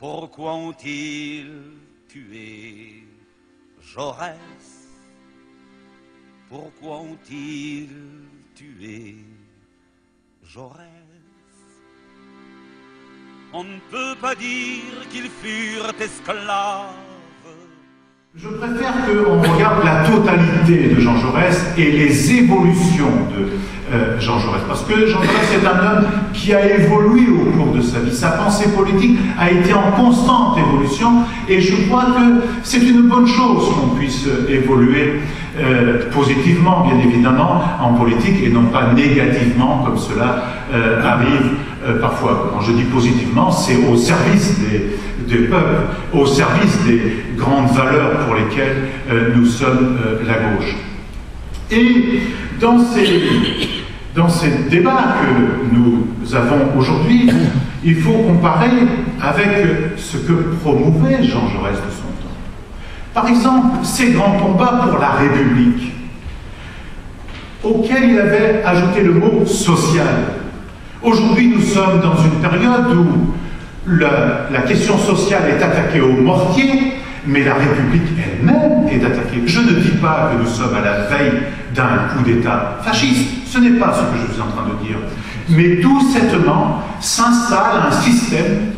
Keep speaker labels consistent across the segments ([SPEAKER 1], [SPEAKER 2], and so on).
[SPEAKER 1] Pourquoi ont-ils tué Jaurès? Pourquoi ont-ils tué Jaurès? On ne peut pas dire qu'ils furent esclaves.
[SPEAKER 2] Je préfère qu'on regarde la totalité de Jean Jaurès et les évolutions de Jean Jaurès. Parce que Jean Jaurès est un homme qui a évolué au cours de sa vie. Sa pensée politique a été en constante évolution et je crois que c'est une bonne chose qu'on puisse évoluer positivement, bien évidemment, en politique et non pas négativement comme cela arrive parfois. Quand je dis positivement, c'est au service des peuples, au service des grandes valeurs pour lesquelles nous sommes la gauche. Et dans ces débats que nous avons aujourd'hui, il faut comparer avec ce que promouvait Jean Jaurès de son temps. Par exemple, ses grands combats pour la République, auxquels il avait ajouté le mot « social ». Aujourd'hui, nous sommes dans une période où la question sociale est attaquée au mortier, mais la République elle-même est attaquée. Je ne dis pas que nous sommes à la veille d'un coup d'État fasciste, ce n'est pas ce que je suis en train de dire. Mais tout certainement s'installe un système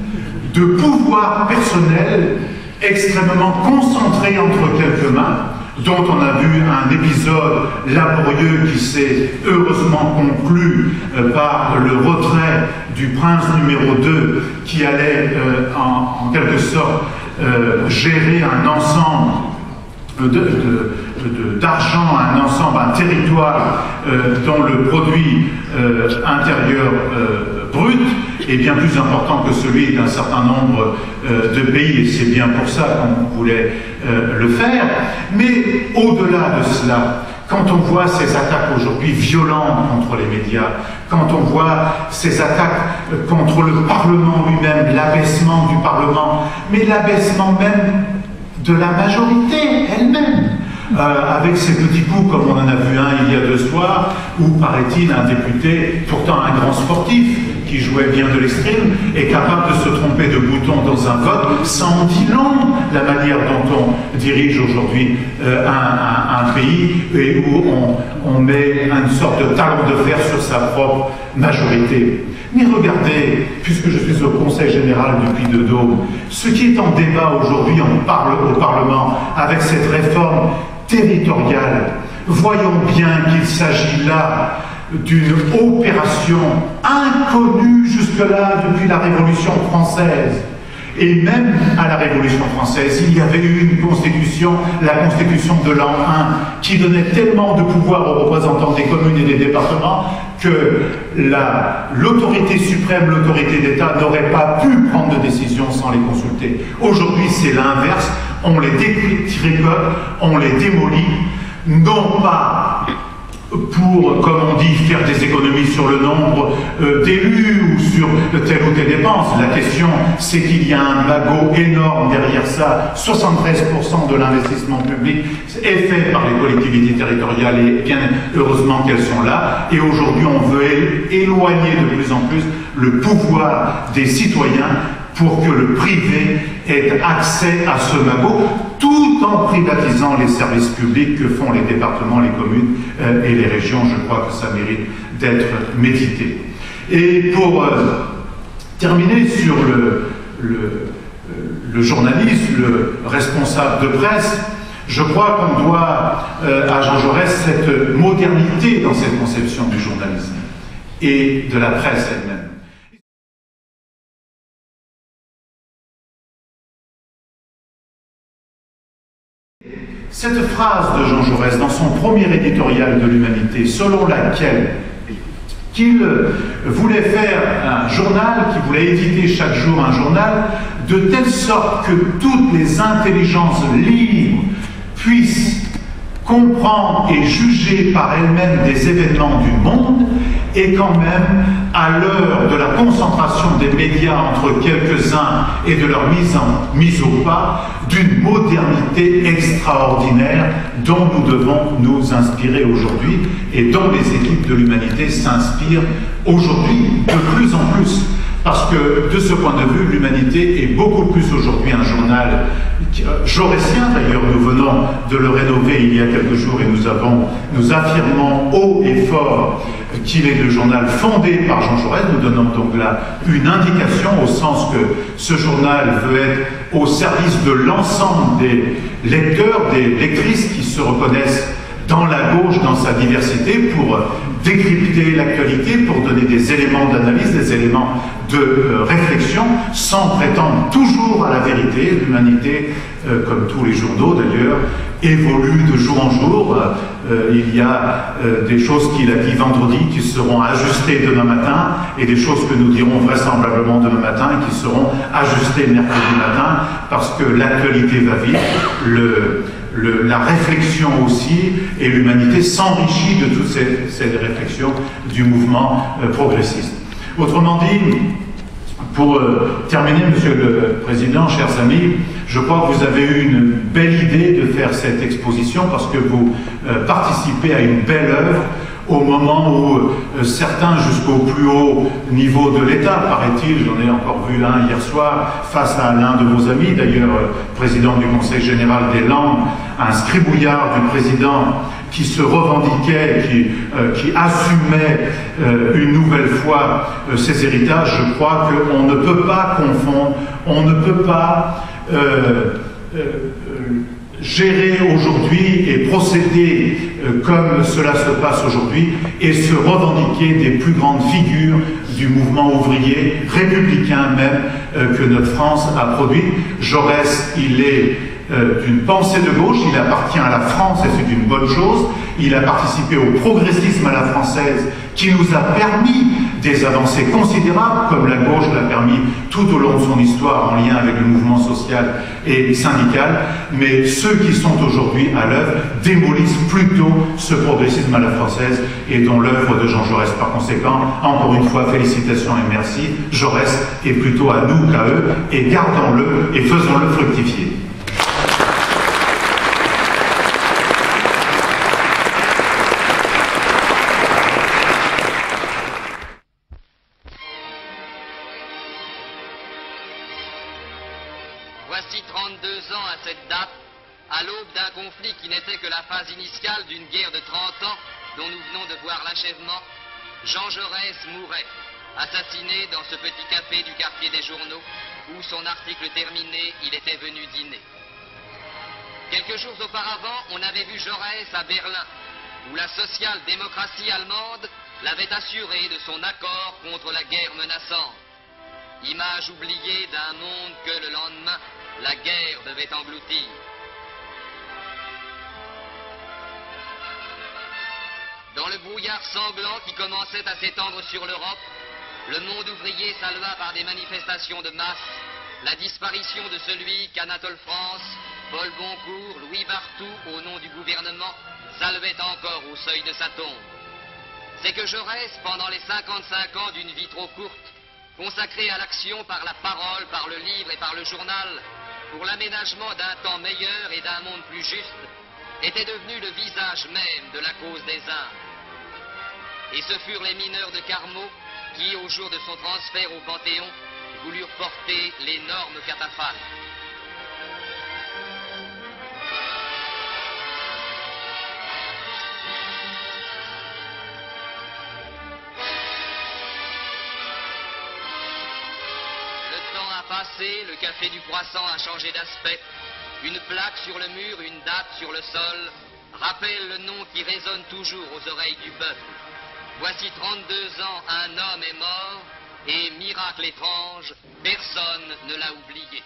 [SPEAKER 2] de pouvoir personnel extrêmement concentré entre quelques mains, dont on a vu un épisode laborieux qui s'est heureusement conclu par le retrait du prince numéro 2 qui allait en quelque sorte gérer un ensemble d'argent, un territoire dont le produit intérieur brut est bien plus important que celui d'un certain nombre de pays, et c'est bien pour ça qu'on voulait le faire. Mais au-delà de cela, quand on voit ces attaques aujourd'hui violentes contre les médias, quand on voit ces attaques contre le Parlement lui-même, l'abaissement du Parlement, mais l'abaissement même de la majorité elle-même, avec ces petits coups comme on en a vu un il y a 2 soirs, où paraît-il un député, pourtant un grand sportif, qui jouait bien de l'escrime, est capable de se tromper de bouton dans un vote, ça en dit long la manière dont on dirige aujourd'hui un pays et où on met une sorte de talon de fer sur sa propre majorité. Mais regardez, puisque je suis au Conseil général du Puy-de-Dôme, ce qui est en débat aujourd'hui au Parlement avec cette réforme territoriale, voyons bien qu'il s'agit là d'une opération inconnue jusque-là depuis la Révolution française. Et même à la Révolution française, il y avait eu une constitution, la constitution de l'an 1, qui donnait tellement de pouvoir aux représentants des communes et des départements que l'autorité suprême, l'autorité d'État, n'aurait pas pu prendre de décision sans les consulter. Aujourd'hui, c'est l'inverse. On les détricote, on les démolit, non pas pour, comme on dit, faire des économies sur le nombre d'élus ou sur telle ou telle dépense. La question, c'est qu'il y a un magot énorme derrière ça. 73% de l'investissement public est fait par les collectivités territoriales et bien heureusement qu'elles sont là. Et aujourd'hui, on veut éloigner de plus en plus le pouvoir des citoyens pour que le privé ait accès à ce magot, tout en privatisant les services publics que font les départements, les communes et les régions. Je crois que ça mérite d'être médité. Et pour terminer sur le journaliste, le responsable de presse, je crois qu'on doit à Jean Jaurès cette modernité dans cette conception du journalisme et de la presse elle-même. Cette phrase de Jean Jaurès dans son premier éditorial de l'Humanité, selon laquelle qu'il voulait faire un journal, qu'il voulait éditer chaque jour un journal, de telle sorte que toutes les intelligences libres puissent comprendre et juger par elles-mêmes des événements du monde, et quand même, à l'heure de la concentration des médias entre quelques-uns et de leur mise au pas, d'une modernité extraordinaire dont nous devons nous inspirer aujourd'hui et dont les équipes de l'Humanité s'inspirent aujourd'hui de plus en plus. Parce que, de ce point de vue, l'Humanité est beaucoup plus aujourd'hui un journal jaurétien. D'ailleurs, nous venons de le rénover il y a quelques jours et nous affirmons haut et fort qu'il est le journal fondé par Jean Jaurès. Nous donnons donc là une indication au sens que ce journal veut être au service de l'ensemble des lecteurs, des lectrices qui se reconnaissent dans la gauche, dans sa diversité, pour décrypter l'actualité, pour donner des éléments d'analyse, des éléments de réflexion, sans prétendre toujours à la vérité. L'Humanité, comme tous les journaux d'ailleurs, évolue de jour en jour. Il y a des choses qu'il a dit vendredi qui seront ajustées demain matin, et des choses que nous dirons vraisemblablement demain matin et qui seront ajustées mercredi matin, parce que l'actualité va vite, la réflexion aussi, et l'Humanité s'enrichit de toutes ces réflexions du mouvement progressiste. Autrement dit, pour terminer, Monsieur le Président, chers amis, je crois que vous avez eu une belle idée de faire cette exposition parce que vous participez à une belle œuvre au moment où certains, jusqu'au plus haut niveau de l'État, paraît-il, j'en ai encore vu un hier soir, face à l'un de vos amis, d'ailleurs président du Conseil général des langues, un scribouillard du président qui se revendiquait, qui assumait une nouvelle fois ses héritages. Je crois qu'on ne peut pas confondre, on ne peut pas gérer aujourd'hui et procéder comme cela se passe aujourd'hui et se revendiquer des plus grandes figures du mouvement ouvrier, républicain même, que notre France a produit. Jaurès, il est d'une pensée de gauche, il appartient à la France et c'est une bonne chose. Il a participé au progressisme à la française qui nous a permis des avancées considérables, comme la gauche l'a permis tout au long de son histoire en lien avec le mouvement social et syndical. Mais ceux qui sont aujourd'hui à l'œuvre démolissent plutôt ce progressisme à la française et dont l'œuvre de Jean Jaurès par conséquent, encore une fois, félicitations et merci. Jaurès est plutôt à nous qu'à eux, et gardons-le et faisons-le fructifier.
[SPEAKER 3] Voici 32 ans à cette date, à l'aube d'un conflit qui n'était que la phase initiale d'une guerre de 30 ans dont nous venons de voir l'achèvement, Jean Jaurès mourait, assassiné dans ce petit café du quartier des Journaux, où son article terminé, il était venu dîner. Quelques jours auparavant, on avait vu Jaurès à Berlin, où la social-démocratie allemande l'avait assuré de son accord contre la guerre menaçante. Image oubliée d'un monde que le lendemain, la guerre devait engloutir. Dans le brouillard sanglant qui commençait à s'étendre sur l'Europe, le monde ouvrier salua par des manifestations de masse la disparition de celui qu'Anatole France, Paul Boncourt, Louis Barthou, au nom du gouvernement, saluaient encore au seuil de sa tombe. C'est que Jaurès, pendant les 55 ans d'une vie trop courte, consacrée à l'action par la parole, par le livre et par le journal, pour l'aménagement d'un temps meilleur et d'un monde plus juste, était devenu le visage même de la cause des Indes. Et ce furent les mineurs de Carmaux qui, au jour de son transfert au Panthéon, voulurent porter l'énorme catafalque. Passé, le café du Croissant a changé d'aspect. Une plaque sur le mur, une date sur le sol, rappelle le nom qui résonne toujours aux oreilles du peuple. Voici 32 ans, un homme est mort, et miracle étrange, personne ne l'a oublié.